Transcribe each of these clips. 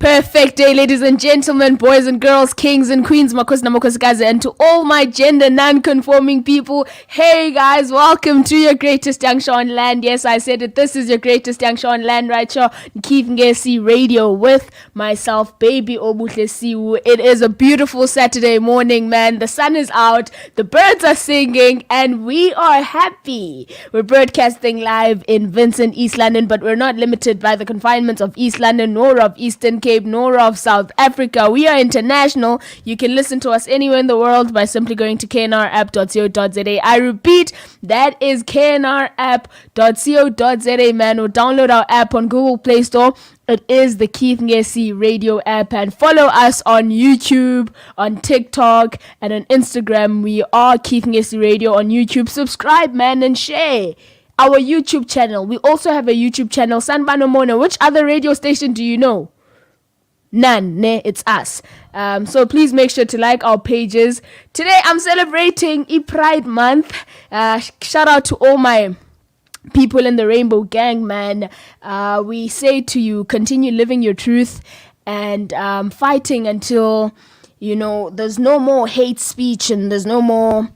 Perfect day, ladies and gentlemen, boys and girls, kings and queens, makhosi namakhosikazi, and to all my gender non-conforming people. Hey guys, welcome to your greatest young show on land. Yes, I said it. This is your greatest young show on land, right? Sure. Keith Ngesi Radio with myself, Baby Obuhle Siwu. It is a beautiful Saturday morning, man. The sun is out, the birds are singing, and we are happy. We're broadcasting live in Vincent, East London, but we're not limited by the confinements of East London nor of Eastern Cape nor of South Africa. We are international. You can listen to us anywhere in the world by simply going to knrapp.co.za. I repeat, that is knrapp.co.za, man. Or download our app on Google Play Store. It is the Keith Ngesi Radio app, and follow us on YouTube, on TikTok, and on Instagram. We are Keith Ngesi Radio on YouTube. Subscribe, man, and share our YouTube channel. We also have a YouTube channel, Sanbano Mona. Which other radio station do you know? None, it's us. So please make sure to like our pages. Today I'm celebrating Pride Month. Shout out to all my people in the Rainbow Gang, man. We say to you, continue living your truth and fighting until, there's no more hate speech and there's no more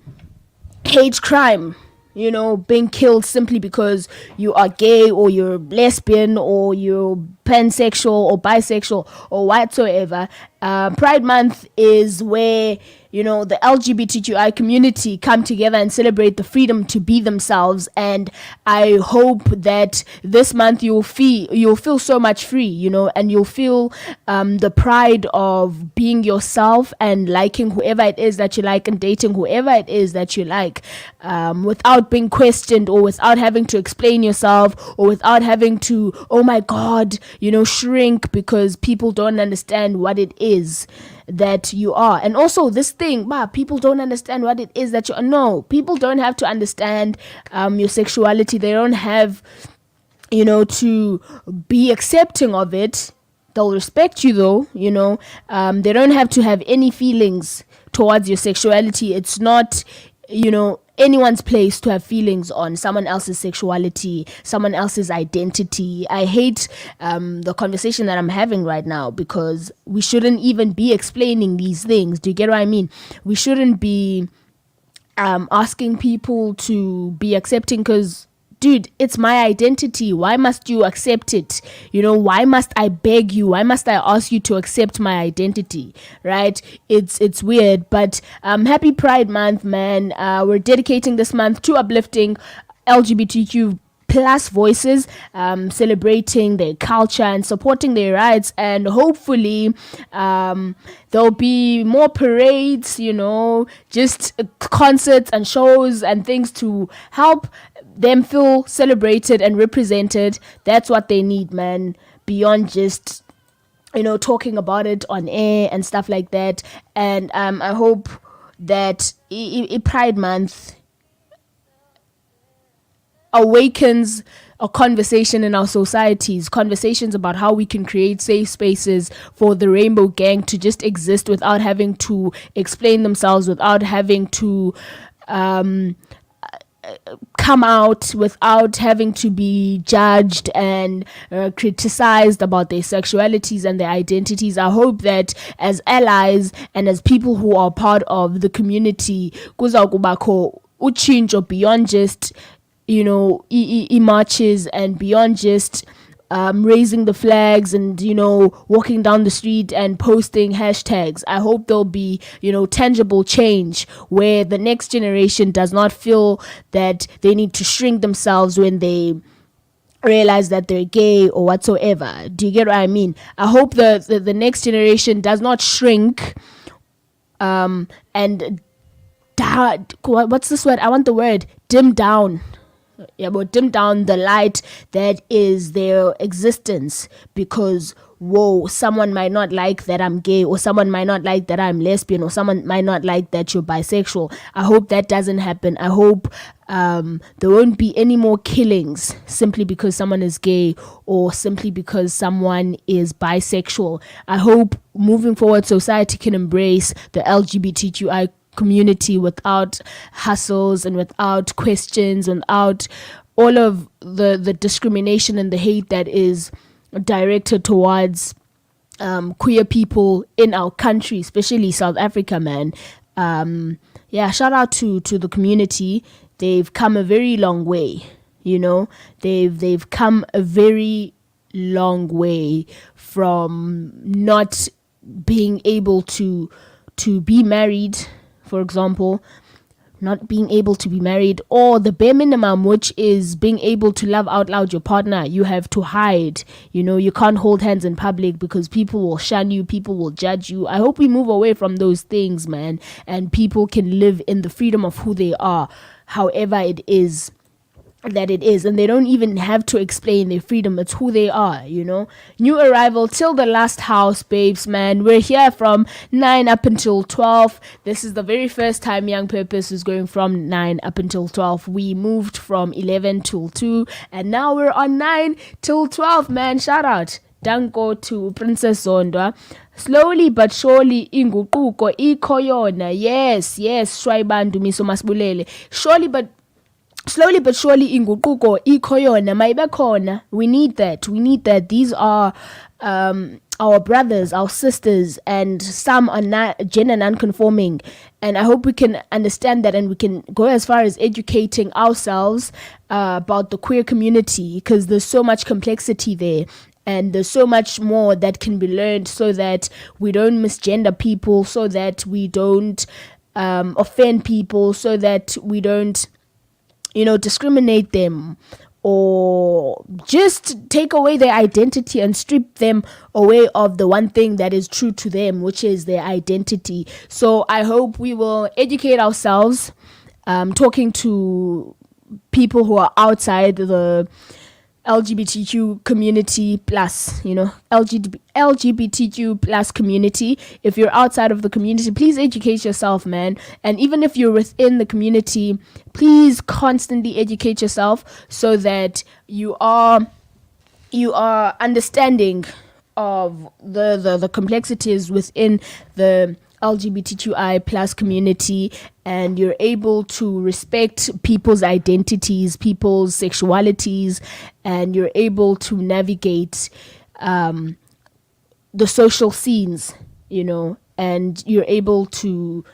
hate crime. Being killed simply because you are gay or you're lesbian or you're pansexual or bisexual or whatsoever. Pride Month is where the LGBTQI community come together and celebrate the freedom to be themselves. And I hope that this month you'll feel so much free, and you'll feel the pride of being yourself and liking whoever it is that you like and dating whoever it is that you like, without being questioned or without having to explain yourself or without having to, oh my God, shrink because people don't understand what it is that you are. And also this thing, people don't understand what it is that you are. No, people don't have to understand your sexuality. They don't have to be accepting of it. They'll respect you though. They don't have to have any feelings towards your sexuality. It's not anyone's place to have feelings on someone else's sexuality, someone else's identity. I hate the conversation that I'm having right now because we shouldn't even be explaining these things. Do you get what I mean? We shouldn't be asking people to be accepting because, dude, it's my identity. Why must you accept it? Why must I beg you? Why must I ask you to accept my identity? Right? It's weird, but happy Pride Month, man. We're dedicating this month to uplifting LGBTQ plus voices, celebrating their culture and supporting their rights, and hopefully there'll be more parades, just concerts and shows and things to help them feel celebrated and represented. That's what they need, man, beyond just talking about it on air and stuff like that. And I hope that Pride Month awakens a conversation in our societies, conversations about how we can create safe spaces for the Rainbow Gang to just exist without having to explain themselves, without having to come out, without having to be judged and criticized about their sexualities and their identities. I hope that as allies and as people who are part of the community, kuzakubakho uchinjo beyond just marches and beyond just raising the flags and walking down the street and posting hashtags. I hope there'll be tangible change where the next generation does not feel that they need to shrink themselves when they realize that they're gay or whatsoever. Do you get what I mean? I hope the next generation does not shrink and what's this word? I want the word dim down. Dim down the light that is their existence because someone might not like that I'm gay, or someone might not like that I'm lesbian, or someone might not like that you're bisexual. I hope that doesn't happen. I hope there won't be any more killings simply because someone is gay or simply because someone is bisexual. I hope moving forward society can embrace the LGBTQI community without hassles and without questions and without all of the discrimination and the hate that is directed towards queer people in our country, especially South Africa, man. Shout out to the community. They've come a very long way. They've come a very long way from not being able to be married, for example, not being able to be married, or the bare minimum, which is being able to love out loud your partner. You have to hide. You can't hold hands in public because people will shun you, people will judge you. I hope we move away from those things, man, and people can live in the freedom of who they are, however it is that it is, and they don't even have to explain their freedom. It's who they are. New arrival till the last house, babes, man. We're here from 9 up until 12. This is the very first time Young Purpose is going from 9 up until 12. We moved from 11 till 2, and now we're on 9 till 12, man. Shout out Danko to Princess Zondwa. Slowly but surely inguquko ikoyona. Yes, Shwaibandu Miso Masbulele. Slowly but surely inguquko ikoyona mayibe khona. We need that. These are our brothers, our sisters, and some are gender non-conforming, and I hope we can understand that, and we can go as far as educating ourselves about the queer community, because there's so much complexity there. And there's so much more that can be learned, so that we don't misgender people, so that we don't offend people, so that we don't discriminate them, or just take away their identity and strip them away of the one thing that is true to them, which is their identity. So I hope we will educate ourselves, talking to people who are outside the LGBTQ community plus, LGBTQ plus community. If you're outside of the community, please educate yourself, man. And even if you're within the community, please constantly educate yourself, so that you are understanding of the complexities within the LGBTQI plus community, and you're able to respect people's identities, people's sexualities, and you're able to navigate the social scenes, and you're able to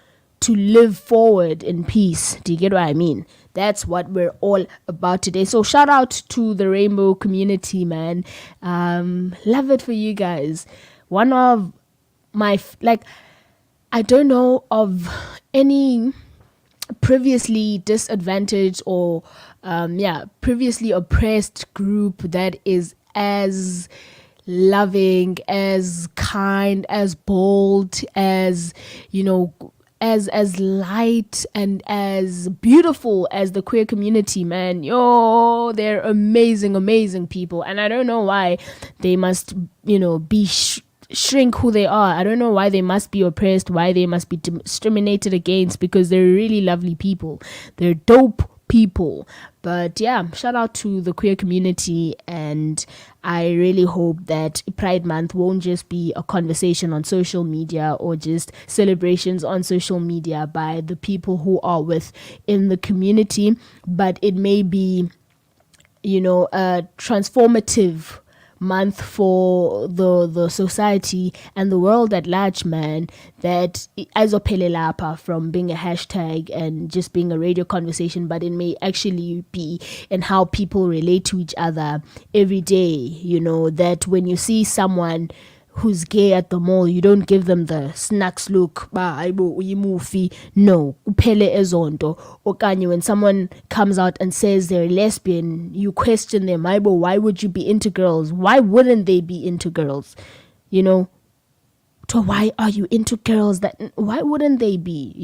live forward in peace. Do you get what I mean? That's what we're all about today. So shout out to the rainbow community, man. Love it for you guys. One of my I don't know of any previously disadvantaged or previously oppressed group that is as loving, as kind, as bold, as as light and as beautiful as the queer community, man. They're amazing people, and I don't know why they must be shrink who they are. I don't know why they must be oppressed, why they must be discriminated against, because they're really lovely people. They're dope people. But yeah, shout out to the queer community, and I really hope that Pride Month won't just be a conversation on social media or just celebrations on social media by the people who are within the community, but it may be a transformative month for the society and the world at large, man, that azophelelapha from being a hashtag and just being a radio conversation, but it may actually be in how people relate to each other every day. That when you see someone who's gay at the mall, you don't give them the snacks look, no, uphele ezonto. Okanye when someone comes out and says they're lesbian, you question them, why would you be into girls? Why wouldn't they be into girls? So why are you into girls? Why wouldn't they be?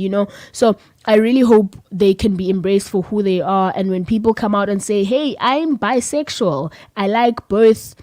So I really hope they can be embraced for who they are. And when people come out and say, hey, I'm bisexual, I like both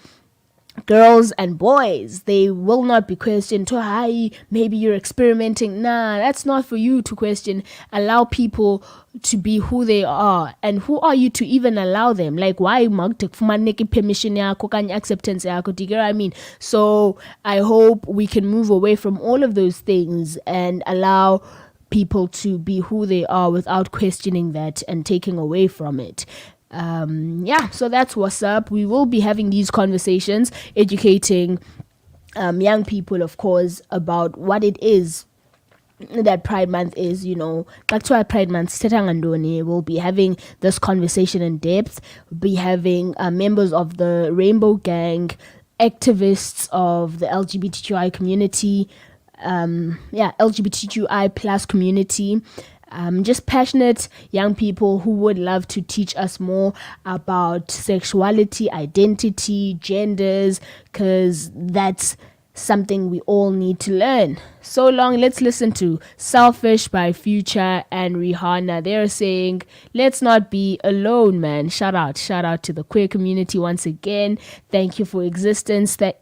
girls and boys, they will not be questioned. Hi, maybe you're experimenting. Nah, that's not for you to question. Allow people to be who they are. And who are you to even allow them? Like, why magtek permission yako kanye acceptance yako? Do you get what I mean? So I hope we can move away from all of those things and allow people to be who they are without questioning that and taking away from it. So that's what's up. We will be having these conversations, educating young people, of course, about what it is that Pride Month is. Back to our Pride Month, Sitangandoni will be having this conversation in depth. We'll be having members of the Rainbow Gang, activists of the LGBTQI community, LGBTQI plus community. Just passionate young people who would love to teach us more about sexuality, identity, genders, because that's something we all need to learn. So long, let's listen to Selfish by Future and Rihanna. They're saying, let's not be alone, man. Shout out to the queer community once again. Thank you for existence. Thank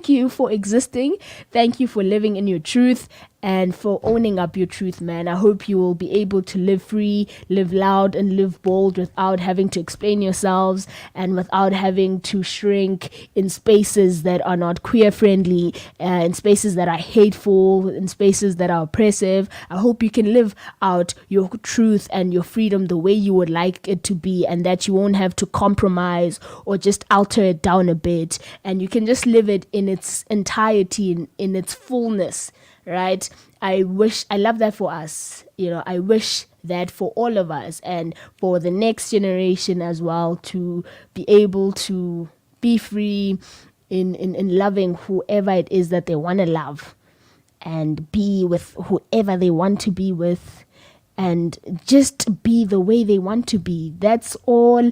you for existing. Thank you for living in your truth and for owning up your truth, man. I hope you will be able to live free, live loud, and live bold without having to explain yourselves and without having to shrink in spaces that are not queer friendly, in spaces that are hateful, in spaces that are oppressive. I hope you can live out your truth and your freedom the way you would like it to be, and that you won't have to compromise or just alter it down a bit, and you can just live it in its entirety, in its fullness. Right? I love that for us. I wish that for all of us and for the next generation as well, to be able to be free in loving whoever it is that they want to love, and be with whoever they want to be with, and just be the way they want to be. That's all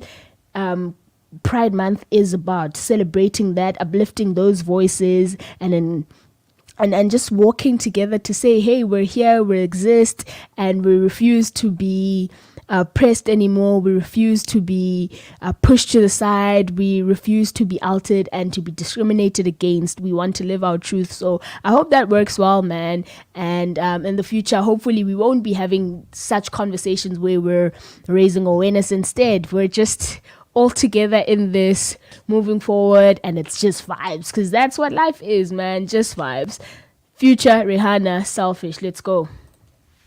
Pride Month is about, celebrating that, uplifting those voices, and just walking together to say, hey, we're here, we exist, and we refuse to be pressed anymore. We refuse to be pushed to the side. We refuse to be altered and to be discriminated against. We want to live our truth. So I hope that works well, man. And in the future, hopefully we won't be having such conversations where we're raising awareness. Instead, we're just all together in this, moving forward, and it's just vibes, because that's what life is, man. Just vibes. Future, Rihanna, Selfish. Let's go.